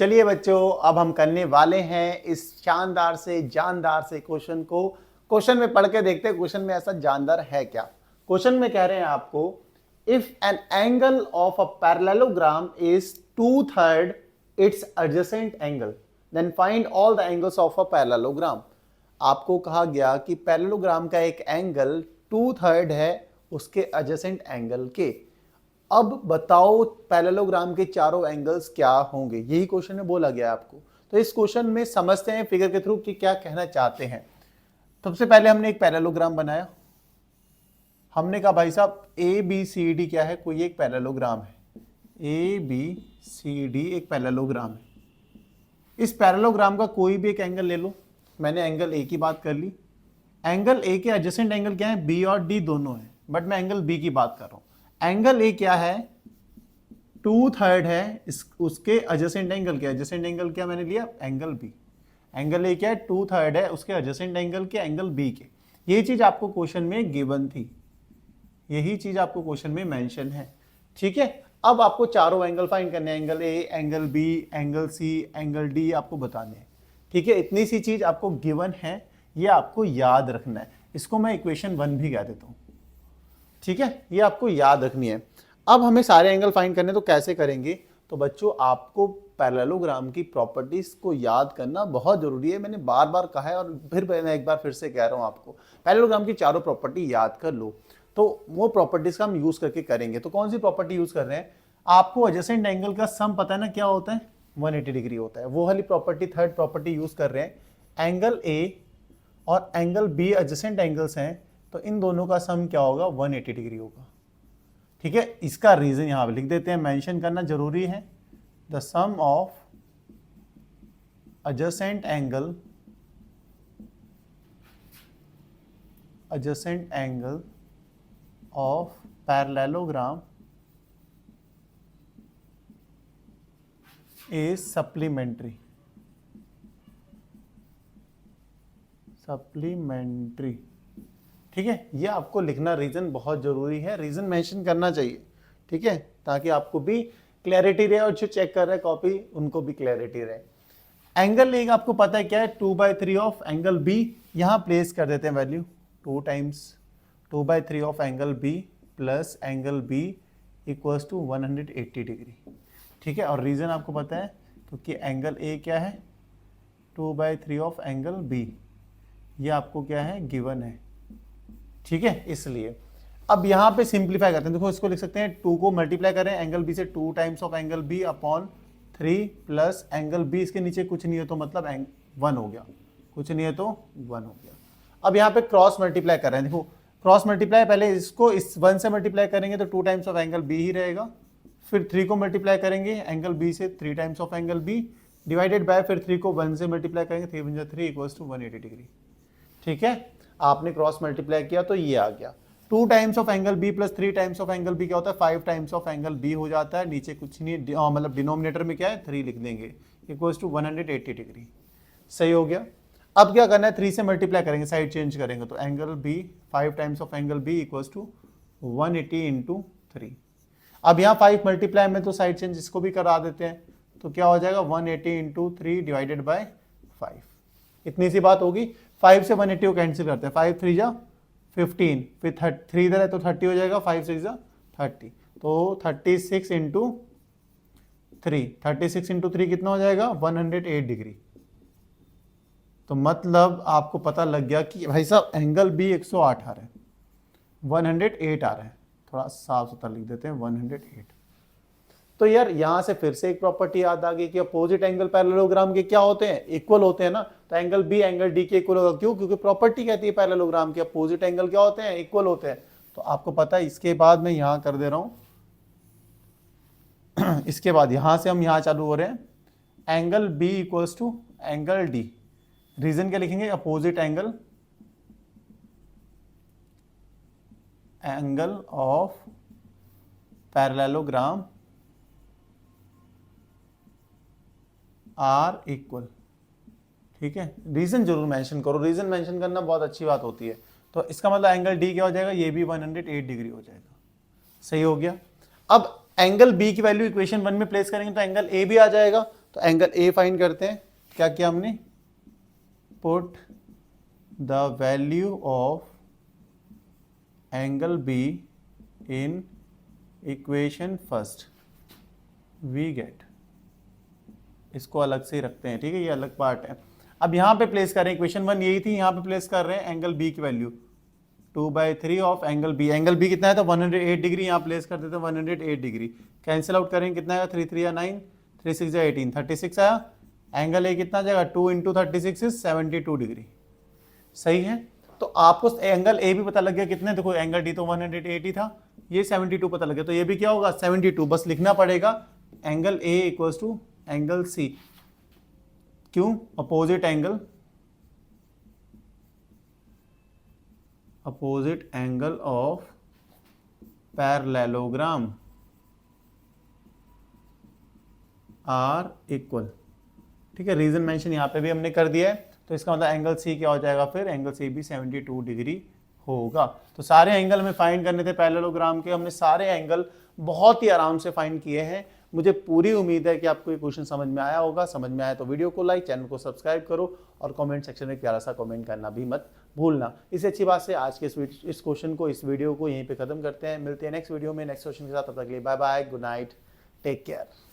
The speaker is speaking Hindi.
चलिए बच्चों, अब हम करने वाले हैं इस शानदार से जानदार से क्वेश्चन को। क्वेश्चन में पढ़ के देखते हैं क्वेश्चन में ऐसा जानदार है क्या। क्वेश्चन में कह रहे हैं आपको, if an angle of a parallelogram is 2/3 it's adjacent angle then find all the angles of a parallelogram. आपको कहा गया कि पैरेललोग्राम का एक एंगल 2/3 है उसके एडजेसेंट एंगल के। अब बताओ पैरेललोग्राम के चारों एंगल्स क्या होंगे, यही क्वेश्चन में बोला गया आपको। तो इस क्वेश्चन में समझते हैं फिगर के थ्रू कि क्या कहना चाहते हैं। सबसे पहले हमने एक पैरेललोग्राम बनाया। हमने कहा भाई साहब ए बी सी डी क्या है, कोई एक पैरेललोग्राम है। ए बी सी डी एक पैरेललोग्राम है। इस पैरेललोग्राम का कोई भी एक एंगल ले लो। मैंने एंगल ए की बात कर ली। एंगल ए के एडजेसेंट एंगल क्या है, बी और डी दोनों है, बट मैं एंगल बी की बात कर रहा हूं। एंगल ए क्या है, 2/3 है, उसके एडजेसेंट एंगल क्या, एडजेसेंट एंगल क्या मैंने लिया, एंगल बी। एंगल ए क्या है, 2/3 है, उसके एडजेसेंट एंगल के एंगल बी के। यही चीज आपको क्वेश्चन में गिवन थी, यही चीज आपको क्वेश्चन में मेंशन है। ठीक है, अब आपको चारों एंगल फाइंड करने हैं, angle A, angle B, angle C, angle D आपको बताने हैं। ठीक है, इतनी सी चीज आपको गिवन है, ये आपको याद रखना है। इसको मैं इक्वेशन 1 भी कह देता हूं। ठीक है, ये आपको याद रखनी है। अब हमें सारे एंगल फाइंड करने, तो कैसे करेंगे। तो बच्चों आपको पैरेललोग्राम की प्रॉपर्टीज को याद करना बहुत जरूरी है। मैंने बार बार कहा है और फिर मैं एक बार फिर से कह रहा हूं आपको, पैरेललोग्राम की चारों प्रॉपर्टी याद कर लो। तो वो प्रॉपर्टीज का हम यूज करके करेंगे। तो कौन सी प्रॉपर्टी यूज कर रहे हैं, आपको एडजेसेंट एंगल का सम पता है ना क्या होता है, 180 डिग्री होता है। वो वाली प्रॉपर्टी, थर्ड प्रॉपर्टी यूज कर रहे हैं। एंगल ए और एंगल बी एडजेसेंट एंगल्स हैं, तो इन दोनों का सम क्या होगा, 180 डिग्री होगा। ठीक है, इसका रीजन यहां पे लिख देते हैं, मेंशन करना जरूरी है। The sum of adjacent angle of parallelogram is supplementary. ठीक है, ये आपको लिखना, रीजन बहुत जरूरी है, रीजन मेंशन करना चाहिए। ठीक है, ताकि आपको भी क्लैरिटी रहे और जो चेक कर रहे हैं कॉपी उनको भी क्लैरिटी रहे। एंगल ए आपको पता है क्या है, 2/3 ऑफ एंगल बी। यहां प्लेस कर देते हैं value, 2 times 2/3 of angle B plus angle B equals to 180 degree. ठीक है, और रीजन आपको पता है क्योंकि एंगल ए क्या है, 2/3 ऑफ एंगल बी, ये आपको क्या है, गिवन है। ठीक है, इसलिए अब यहां पे सिंप्लीफाई करते हैं। देखो इसको लिख सकते हैं, 2 को मल्टीप्लाई करें एंगल बी से, 2 times of angle B upon 3 plus angle B, इसके नीचे कुछ नहीं है तो मतलब 1 हो गया, कुछ नहीं है तो 1 हो गया। अब यहाँ पे क्रॉस मल्टीप्लाई कर रहे हैं। देखो क्रॉस मल्टीप्लाई, पहले इसको इस 1 से मल्टीप्लाई करेंगे तो 2 टाइम्स ऑफ एंगल बी ही रहेगा। फिर 3 को मल्टीप्लाई करेंगे एंगल बी से, 3 times of angle B divided by, फिर 3 को 1 से मल्टीप्लाई करेंगे, 3 × 3 इक्वल्स टू 180 डिग्री। ठीक है, आपने क्रॉस मल्टीप्लाई किया तो ये आ गया। 2 times of angle B plus 3 times of angle B क्या होता है, 5 टाइम्स ऑफ एंगल बी हो जाता है। नीचे कुछ नहीं, मतलब डिनोमिनेटर में क्या है, 3 लिख देंगे, इक्वल्स टू 180 डिग्री। सही हो गया। अब क्या करना है, 3 से मल्टीप्लाई करेंगे, साइड चेंज करेंगे, तो angle B, 5 times of angle B equals to 180 into 3। अब यहाँ 5 मल्टीप्लाई में तो साइड चेंज इसको भी करा देते हैं, तो क्या हो जाएगा, 180 इंटू 3 डिवाइडेड बाय 5। इतनी सी बात होगी। 5 से 180 को कैंसिल करते हैं, 5 3 जा 15, फिर 3 इधर है तो 30 हो जाएगा, 5 6 जा 30, तो 36 इंटू 3, 36 इंटू 3 कितना हो जाएगा, 108 डिग्री। तो मतलब आपको पता लग गया कि भाई साहब एंगल बी 108 आ रहा है, 108 आ रहा है। थोड़ा साफ सुथरा लिख देते हैं, 108। तो यार यहां से फिर से एक प्रॉपर्टी याद आ गई कि अपोजिट एंगल पैरेललोग्राम के क्या होते हैं, इक्वल होते हैं ना। तो एंगल बी एंगल डी के इक्वल होगा, क्यों, क्योंकि प्रॉपर्टी कहती है पैरेललोग्राम के अपोजिट एंगल क्या होते हैं, इक्वल होते हैं। तो आपको पता है, इसके बाद मैं यहां कर दे रहा हूं इसके बाद यहां से हम यहां चालू हो रहे हैं, angle B equals to angle D. Reason क्या लिखेंगे, opposite angle of parallelogram are equal. ठीक है, रीजन जरूर मेंशन करो, रीजन मेंशन करना बहुत अच्छी बात होती है। तो इसका मतलब एंगल डी क्या हो जाएगा, ये भी 108 डिग्री हो जाएगा। सही हो गया। अब एंगल बी की वैल्यू इक्वेशन 1 में प्लेस करेंगे तो एंगल ए भी आ जाएगा। तो एंगल ए फाइंड करते हैं। क्या किया हमने, put the value of angle B in equation first, we get, इसको अलग से ही रखते हैं, ठीक है, ये अलग पार्ट है। अब यहाँ पे प्लेस करें, इक्वेशन 1 यही थी, यहाँ पे प्लेस कर रहे हैं एंगल बी की value 2/3 of angle B. Angle B कितना है, तो 108 डिग्री, यहाँ प्लेस कर देते हैं 108 डिग्री। कैंसिल आउट करेंगे कितना आएगा, 3 3 9, 3 6 18, 36 आया। एंगल ए कितना जाएगा, 2 × 36 इज 72 डिग्री। सही है, तो आपको एंगल ए भी पता लग गया कितने, देखो एंगल डी तो 108 ही था, ये 72 पता लग गया, तो ये भी क्या होगा 72। बस लिखना पड़ेगा angle A equals to angle C. क्यों, opposite angle of parallelogram are equal. ठीक है, रीजन मेंशन यहाँ पे भी हमने कर दिया है, तो इसका मतलब एंगल सी क्या हो जाएगा, फिर एंगल सी भी 72 डिग्री होगा। तो सारे एंगल हमें फाइंड करने थे पैरेललोग्राम के, हमने सारे एंगल बहुत ही आराम से फाइंड किए हैं। मुझे पूरी उम्मीद है कि आपको ये क्वेश्चन समझ में आया होगा। समझ में आया तो वीडियो को लाइक, चैनल को सब्सक्राइब करो और कमेंट सेक्शन में प्यारा सा कमेंट करना भी मत भूलना। इससे अच्छी बात से आज के इस क्वेश्चन को, इस वीडियो को यहीं पे खत्म करते हैं। मिलते हैं नेक्स्ट वीडियो में नेक्स्ट क्वेश्चन के साथ। तब तक के लिए bye bye, good night, take care.